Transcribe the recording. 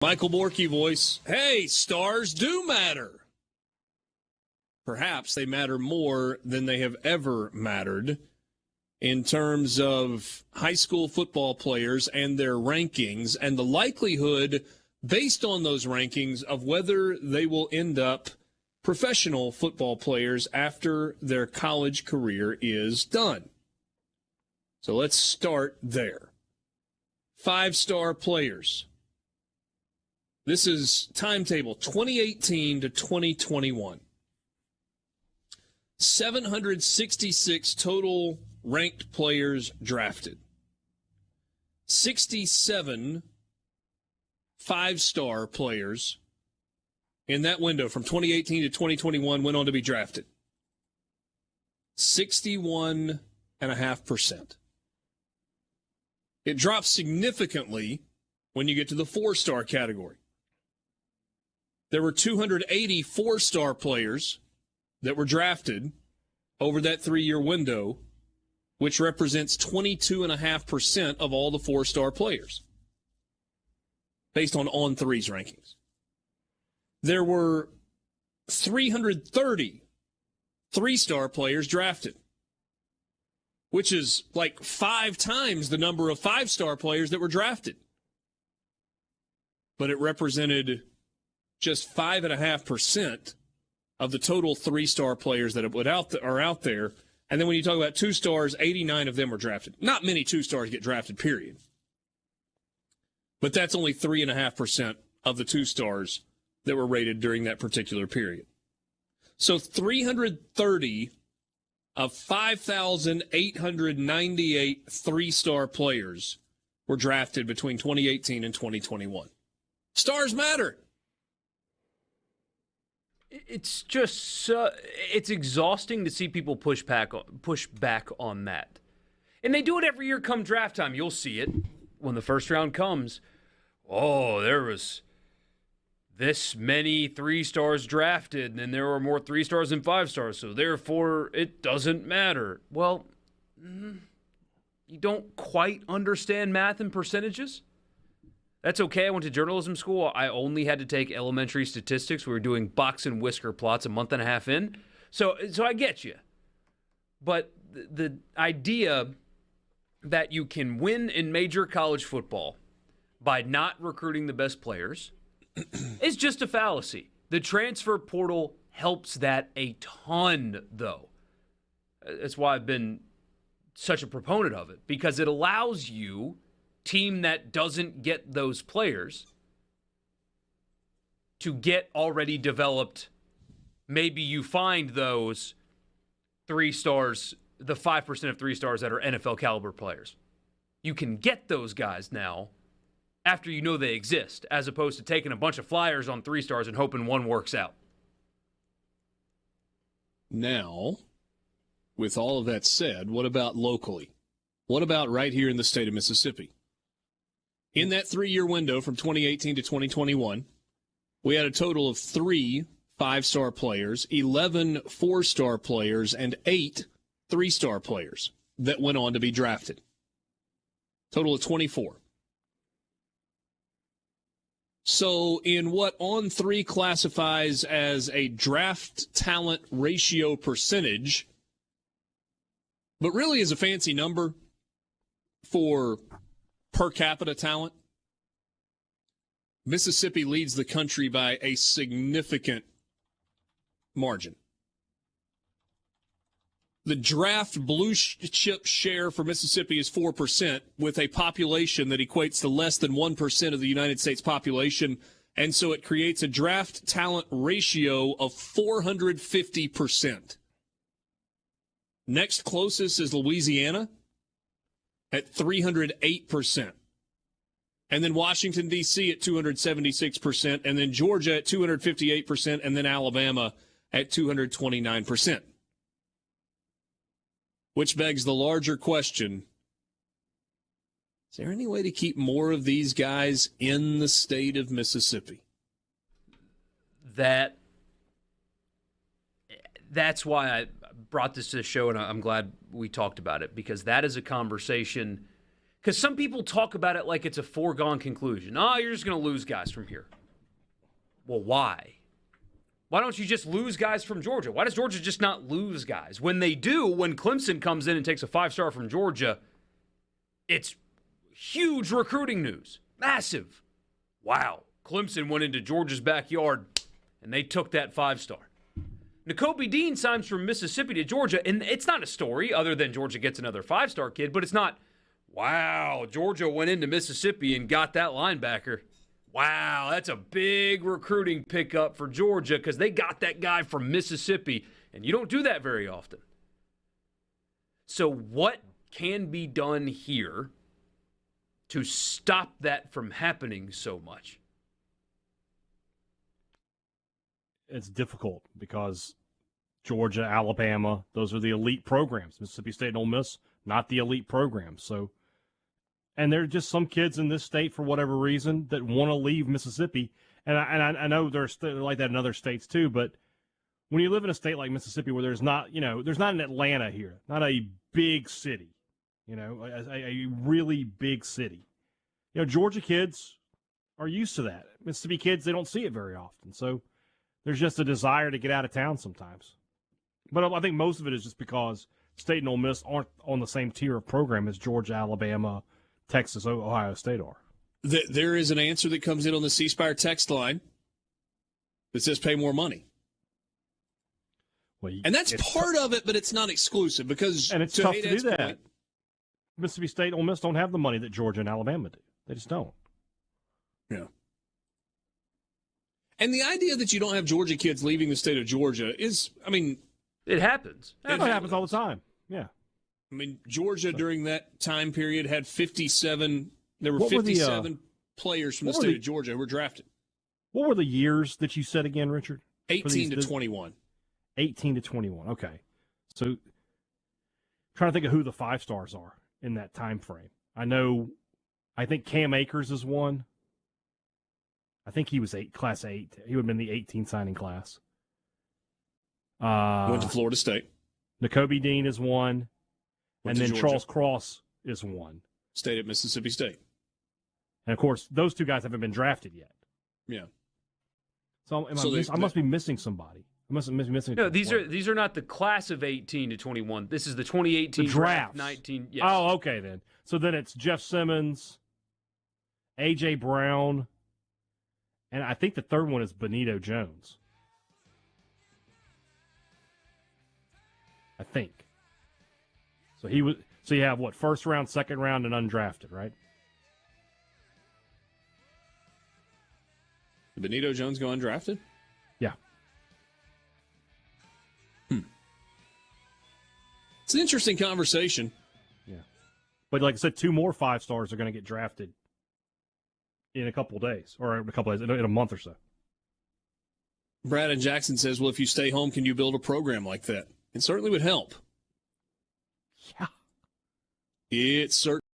Michael Borky voice. Hey, stars do matter. Perhaps they matter more than they have ever mattered in terms of high school football players and their rankings and the likelihood, based on those rankings, of whether they will end up professional football players after their college career is done. So let's start there. 5-star players. This is timetable 2018 to 2021. 766 total ranked players drafted. 67 5-star players in that window from 2018 to 2021 went on to be drafted. 61.5%. It drops significantly when you get to the 4-star category. There were 280 4-star players that were drafted over that 3-year window, which represents 22.5% of all the 4-star players, based on On3's rankings. There were 330 3-star players drafted, which is like 5 times the number of 5-star players that were drafted. But it represented just 5.5% of the total 3-star players that are out there. And then when you talk about 2 stars, 89 of them were drafted. Not many 2 stars get drafted, period. But that's only 3.5% of the 2 stars that were rated during that particular period. So 330 of 5,898 3-star players were drafted between 2018 and 2021. Stars matter. It's just it's exhausting to see people push back on that. And they do it every year come draft time. You'll see it when the first round comes. Oh, there was this many 3-stars drafted, and there were more 3-stars than 5-stars, so therefore it doesn't matter. Well, you don't quite understand math and percentages? That's okay. I went to journalism school. I only had to take elementary statistics. We were doing box and whisker plots a month and a half in. So I get you. But the idea that you can win in major college football by not recruiting the best players is just a fallacy. The transfer portal helps that a ton, though. That's why I've been such a proponent of it, because it allows you, team that doesn't get those players, to get already developed. Maybe you find those 3 stars, the 5% of 3 stars that are NFL caliber players. You can get those guys now after you know they exist, as opposed to taking a bunch of flyers on 3 stars and hoping one works out. Now, with all of that said, what about locally? What about right here in the state of Mississippi? In that 3-year window from 2018 to 2021, we had a total of 3 5-star players, 11 4-star players, and 8 3-star players that went on to be drafted. Total of 24. So in what On3 classifies as a draft talent ratio percentage, but really is a fancy number for per capita talent, Mississippi leads the country by a significant margin. The draft blue chip share for Mississippi is 4%, with a population that equates to less than 1% of the United States population, and so it creates a draft talent ratio of 450%. Next closest is Louisiana at 308%. And then Washington, D.C. at 276%, and then Georgia at 258%, and then Alabama at 229%. Which begs the larger question, is there any way to keep more of these guys in the state of Mississippi? That's why I brought this to the show, and I'm glad we talked about it, because that is a conversation Because some people talk about it like it's a foregone conclusion. Oh, you're just going to lose guys from here. Well, why? Why don't you just lose guys from Georgia? Why does Georgia just not lose guys? When they do, when Clemson comes in and takes a 5-star from Georgia, it's huge recruiting news. Massive. Wow. Clemson went into Georgia's backyard, and they took that 5-star. Nakobe Dean signs from Mississippi to Georgia, and it's not a story other than Georgia gets another 5-star kid, but it's not, wow, Georgia went into Mississippi and got that linebacker. Wow, that's a big recruiting pickup for Georgia because they got that guy from Mississippi, and you don't do that very often. So what can be done here to stop that from happening so much? It's difficult because Georgia, Alabama, those are the elite programs. Mississippi State and Ole Miss, not the elite programs. So, and there are just some kids in this state, for whatever reason, that want to leave Mississippi. And I know they're like that in other states too, but when you live in a state like Mississippi where there's not an Atlanta here, not a big city, a really big city. Georgia kids are used to that. Mississippi kids, they don't see it very often. So there's just a desire to get out of town sometimes. But I think most of it is just because State and Ole Miss aren't on the same tier of program as Georgia, Alabama, Texas, Ohio State are. There is an answer that comes in on the C Spire text line that says pay more money. Well, and that's part of it, but it's not exclusive because and it's tough to do that. Point, Mississippi State and Ole Miss don't have the money that Georgia and Alabama do. They just don't. Yeah. And the idea that you don't have Georgia kids leaving the state of Georgia is, it happens. It happens all the time. Yeah. Georgia during that time period had 57. There were 57 players from the state of Georgia who were drafted. What were the years that you said again, Richard? 18 to 21. 18 to 21. Okay. So trying to think of who the 5-stars are in that time frame. I think Cam Akers is one. I think he was class 8. He would have been the 18 signing class. Went to Florida State. Nakobe Dean is one. And then Georgia. Charles Cross is one. Stayed at Mississippi State. And, of course, those two guys haven't been drafted yet. Yeah. So, I must be missing somebody. I must be missing. No, these are not the class of 18 to 21. This is the 2018 draft. 19. Yes. Oh, okay then. So then it's Jeff Simmons, A.J. Brown, and I think the third one is Benito Jones. I think. So you have what, first round, second round, and undrafted, right? Did Benito Jones go undrafted? Yeah. It's an interesting conversation. Yeah. But like I said, 2 more 5-stars are going to get drafted in a couple of days, or in a month or so. Brad and Jackson says, well, if you stay home, can you build a program like that? It certainly would help. Yeah. It certainly